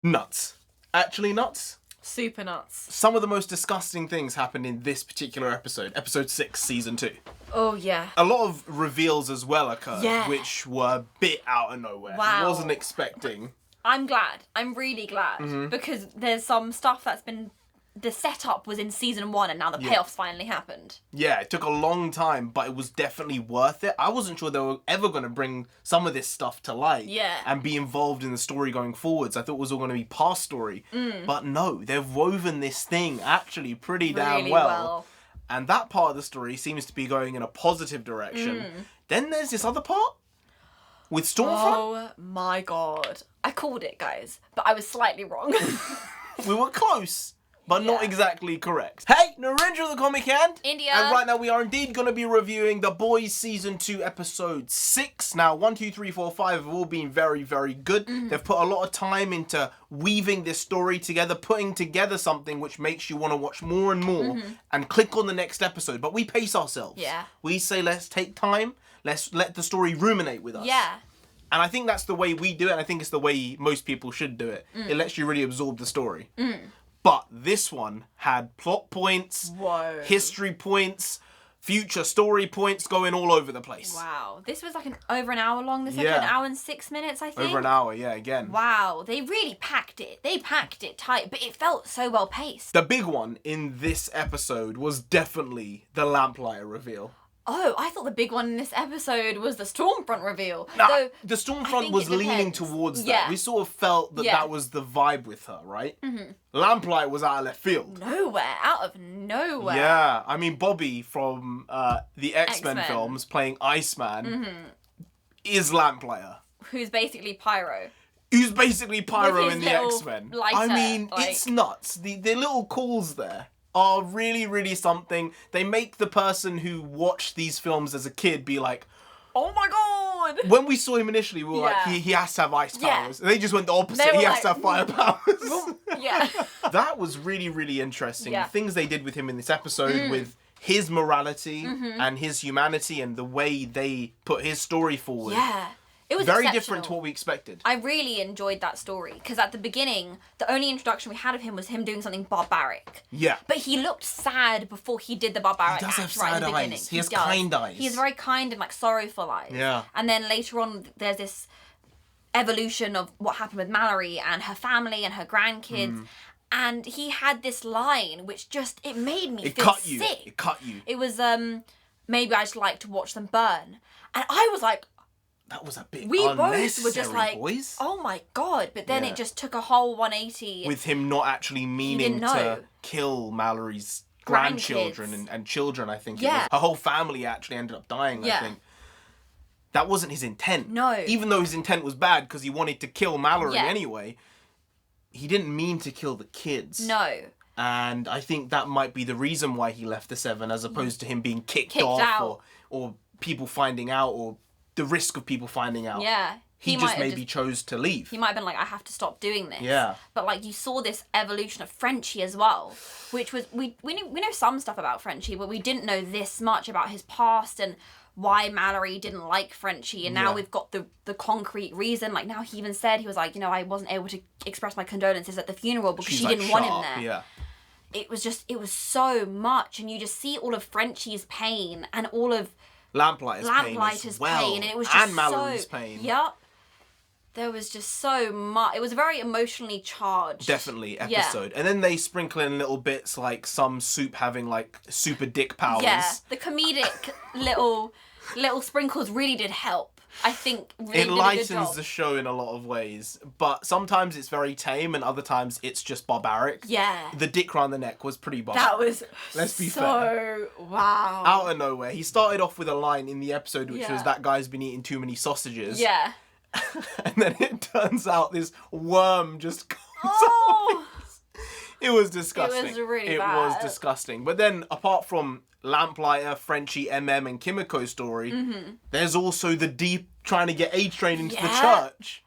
Nuts. Actually nuts. Super nuts. Some of the most disgusting things happened in this particular episode. Episode 6, Season 2. Oh, yeah. A lot of reveals as well occurred, Yeah. which were a bit out of nowhere. Wow. Wasn't expecting. I'm glad. I'm really glad. Because there's some stuff that's been... The setup was in Season 1 and now the payoffs finally happened. Yeah, it took a long time, but it was definitely worth it. I wasn't sure they were ever going to bring some of this stuff to light. Yeah. And be involved in the story going forwards. I thought it was all going to be past story. But no, they've woven this thing actually pretty damn Really well. And that part of the story seems to be going in a positive direction. Then there's this other part with Stormfront. Oh my god. I called it, guys, but I was slightly wrong. We were close, but not exactly correct. Hey, NarendraTheComic and India. And right now we are indeed going to be reviewing The Boys Season 2 Episode 6. Now, 1, 2, 3, 4, 5 have all been very, very good. They've put a lot of time into weaving this story together, putting together something which makes you want to watch more and more and click on the next episode. But we pace ourselves. Yeah. We say, let's take time. Let's let the story ruminate with us. Yeah. And I think that's the way we do it. And I think it's the way most people should do it. It lets you really absorb the story. But this one had plot points, history points, future story points going all over the place. Wow. This was like over an hour long. This episode, an hour and 6 minutes, I think. Over an hour, yeah, again. Wow. They really packed it. They packed it tight, but it felt so well paced. The big one in this episode was definitely the Lamplighter reveal. Oh, I thought the big one in this episode was the Stormfront reveal. Nah, Though, the Stormfront was leaning towards that. Yeah. We sort of felt that that was the vibe with her, right? Lamplighter was out of left field. nowhere. Out of nowhere. Yeah, I mean, Bobby from the X-Men X-Men. films playing Iceman is Lamplighter. Who's basically Pyro. Who's basically Pyro With in his the little X-Men. lighter, I mean, like- it's nuts. The little calls there are really, really something. They make the person who watched these films as a kid be like, Oh my god! when we saw him initially, we were like, he has to have ice Yeah. powers. And they just went the opposite. They were He has like, to have fire powers. Yeah. That was really, really interesting. Yeah. The things they did with him in this episode with his morality and his humanity and the way they put his story forward. Yeah. It was Very exceptional. different to what we expected. I really enjoyed that story because at the beginning, the only introduction we had of him was him doing something barbaric. Yeah. But he looked sad before he did the barbaric He does have act right at the sad beginning. eyes. He has does. kind eyes. He has very kind and like sorrowful eyes. Yeah. And then later on, there's this evolution of what happened with Mallory and her family and her grandkids. And he had this line which just, it made me feel cut you. sick. It cut you. It was, maybe I just like to watch them burn. And I was like, That was a bit we both unnecessary, were just like, boys. oh my god. But then Yeah. it just took a whole 180. With him not actually meaning didn't know. to kill Mallory's grandchildren and children, I think. Yeah. It was. Her whole family actually ended up dying, I Yeah. think. That wasn't his intent. No. Even though his intent was bad because he wanted to kill Mallory Yeah. anyway, he didn't mean to kill the kids. No. And I think that might be the reason why he left the Seven as opposed to him being kicked off out. or people finding out or the risk of people finding out. Yeah. He might just have maybe chose to leave. He might have been like, I have to stop doing this. Yeah. But like you saw this evolution of Frenchie as well, which was we know some stuff about Frenchie, but we didn't know this much about his past and why Mallory didn't like Frenchie. And now Yeah. we've got the concrete reason. Like now he even said, he was like, I wasn't able to express my condolences at the funeral because She's she like, didn't want "Shut him up." there. Yeah. It was so much, and you just see all of Frenchie's pain and all of Lamplighter's Lamplighter's pain as well. pain, and it was just and Mallory's so, pain. Yep. There was just so much. It was a very emotionally charged. Definitely episode. And then they sprinkle in little bits like some soup having like super dick powers. Yeah, the comedic little sprinkles really did help. I think really It did a good lightens job. the show in a lot of ways, but sometimes it's very tame and other times it's just barbaric. Yeah. The dick round the neck was pretty barbaric. That was Let's be so wow. Out of nowhere. He started off with a line in the episode which Yeah. was that guy's been eating too many sausages. Yeah. And then it turns out this worm just comes Oh. It was disgusting. It was really It bad. was disgusting. But then, apart from Lamplighter, Frenchie, MM, and Kimiko's story, there's also the deep trying to get A-Train into the Yeah. church.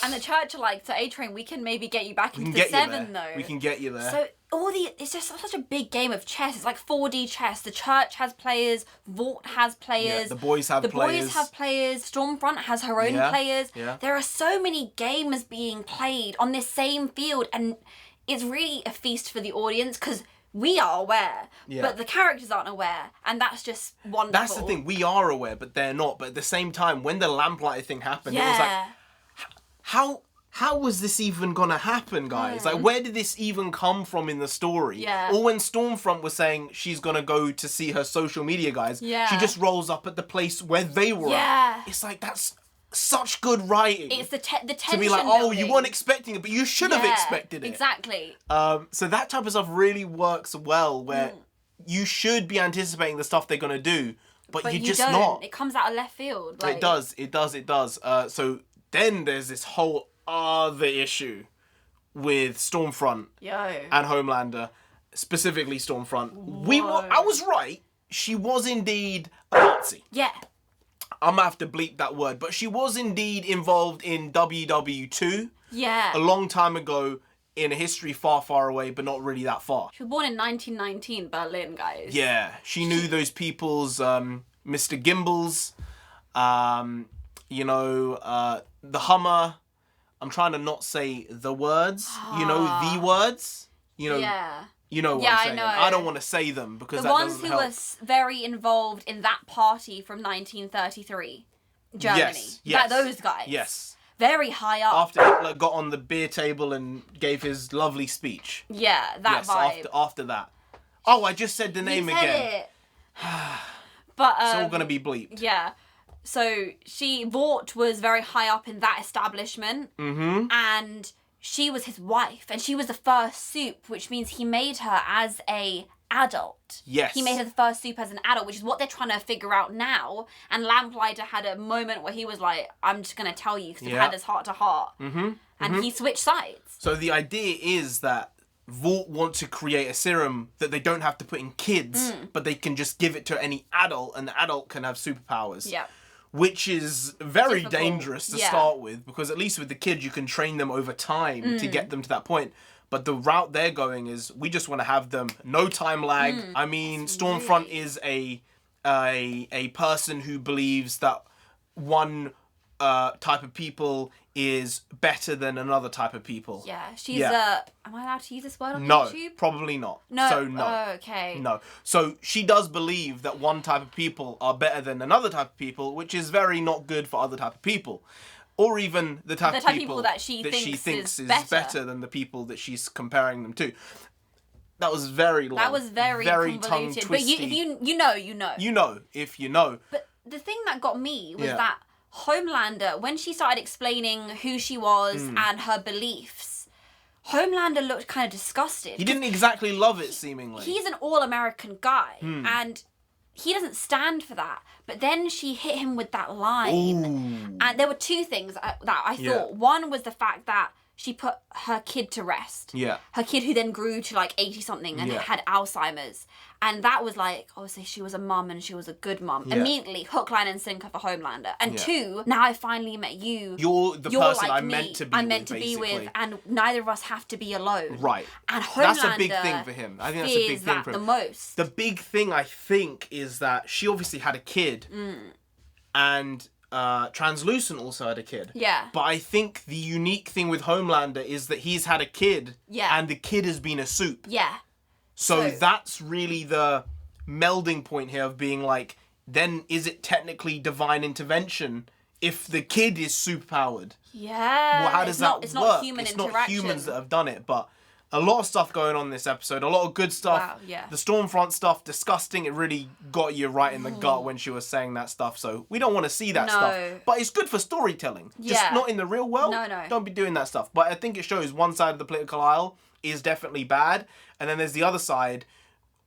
And the church are like, so A-Train, we can maybe get you back We into can the get you Seven there. though. We can get you there. So it's just such a big game of chess. It's like 4D chess. The church has players, Vought has players. Yeah, the boys have players. Boys have players. Stormfront has her own players. Yeah. There are so many games being played on this same field, and it's really a feast for the audience because we are aware, but the characters aren't aware, and that's just wonderful. That's the thing. We are aware, but they're not. But at the same time, when the lamplighter thing happened, it was like, how was this even gonna happen, guys? Like, where did this even come from in the story? Yeah. Or when Stormfront was saying she's gonna go to see her social media guys, she just rolls up at the place where they were at. It's like, that's such good writing. It's the tension to be like, oh, building. you weren't expecting it, but you should have expected it. Exactly. So that type of stuff really works well, where you should be anticipating the stuff they're gonna do, but you just don't. Not. It comes out of left field. Like... It does. So then there's this whole other issue with Stormfront and Homelander, specifically Stormfront. I was right. She was indeed a Nazi. Yeah. I'm gonna have to bleep that word, but she was indeed involved in WW2. Yeah. A long time ago in a history far, far away, but not really that far. She was born in 1919, Berlin, guys. Yeah. She knew those people's, Mr. Gimbals, the Hummer. I'm trying to not say the words, the words, Yeah. You know what Yeah, I'm saying. I know. I don't want to say them because the that ones doesn't who help. were very involved in that party from 1933, Germany. Yes. Those guys. Yes. Very high up. After Hitler got on the beer table and gave his lovely speech. Yeah, that vibe. After that. Oh, I just said the name You said again. it. But It's all gonna be bleeped. Yeah. So Vought was very high up in that establishment, and she was his wife, and she was the first soup, which means he made her as a adult. Yes. He made her the first soup as an adult, which is what they're trying to figure out now. And Lamplighter had a moment where he was like, I'm just going to tell you because we've had this heart-to-heart. And he switched sides. So the idea is that Vought want to create a serum that they don't have to put in kids, but they can just give it to any adult, and the adult can have superpowers. Yeah. Which is very Difficult. dangerous to start with, because at least with the kids, you can train them over time to get them to that point. But the route they're going is, we just want to have them, no time lag. I mean, Stormfront is a person who believes that one type of people is better than another type of people. Yeah, she's am I allowed to use this word on No, YouTube? probably not. No. So no. Oh, okay. No. So she does believe that one type of people are better than another type of people, which is very not good for other type of people. Or even the type of people that she thinks is better than the people that she's comparing them to. That was very long. That was very convoluted. tongue-twisty. But if you know. You know, if you know. But the thing that got me was that Homelander, when she started explaining who she was and her beliefs, Homelander looked kind of disgusted. He didn't exactly love it, seemingly. He's an all-American guy, and he doesn't stand for that. But then she hit him with that line. Ooh. And there were two things that I thought. One was the fact that she put her kid to rest. Yeah. Her kid who then grew to like 80-something and had Alzheimer's. And that was like, obviously she was a mum and she was a good mum. Yeah. Immediately, hook, line and sinker for Homelander. And two, now I finally met you. You're the person like I'm meant to be I'm with, meant to be basically. with, and neither of us have to be alone. Right. And Homelander That's a big thing for him. I think that's a big thing for him. the most. The big thing, I think, is that she obviously had a kid. And Translucent also had a kid. Yeah. But I think the unique thing with Homelander is that he's had a kid. Yeah. And the kid has been a soup. Yeah. So that's really the melding point here of being like, then is it technically divine intervention if the kid is superpowered? Yeah. Well, how does that work? It's not human it's interaction. not humans that have done it, but a lot of stuff going on in this episode. A lot of good stuff. Wow, yeah. The Stormfront stuff, disgusting. It really got you right in the gut when she was saying that stuff. So we don't want to see that stuff. But it's good for storytelling. Just not in the real world. No. Don't be doing that stuff. But I think it shows one side of the political aisle is definitely bad. And then there's the other side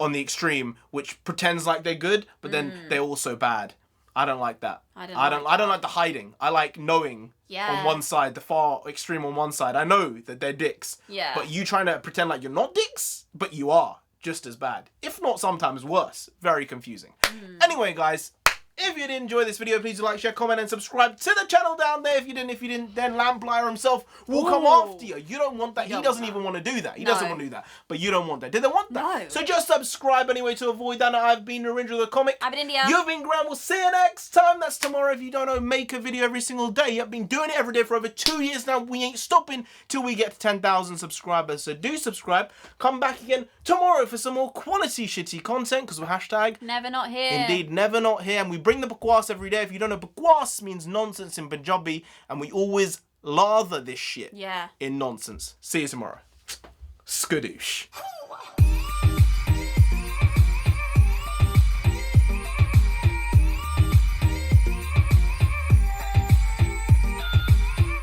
on the extreme, which pretends like they're good, but then they're also bad. I don't like that. I don't like the hiding. I like knowing on one side, the far extreme on one side. I know that they're dicks. Yeah. But you trying to pretend like you're not dicks, but you are just as bad. If not sometimes worse. Very confusing. Anyway, guys, If you did enjoy this video, please like, share, comment, and subscribe to the channel down there. If you didn't, then Lamplier himself will come after you. You don't want that. He doesn't even want to do that. He doesn't want to do that. But you don't want that. Did they want that? No. So just subscribe anyway to avoid that. I've been NarendraTheComic. I've been India. You've been Graham. We'll see you next time. That's tomorrow. If you don't know, make a video every single day. I've been doing it every day for over 2 years now. We ain't stopping till we get to 10,000 subscribers. So do subscribe. Come back again tomorrow for some more quality shitty content because we're hashtag Never not here. Indeed, never not here. And we bring the bakwas every day. If you don't know, bakwas means nonsense in Punjabi. And we always lather this shit in nonsense. See you tomorrow. Skadoosh.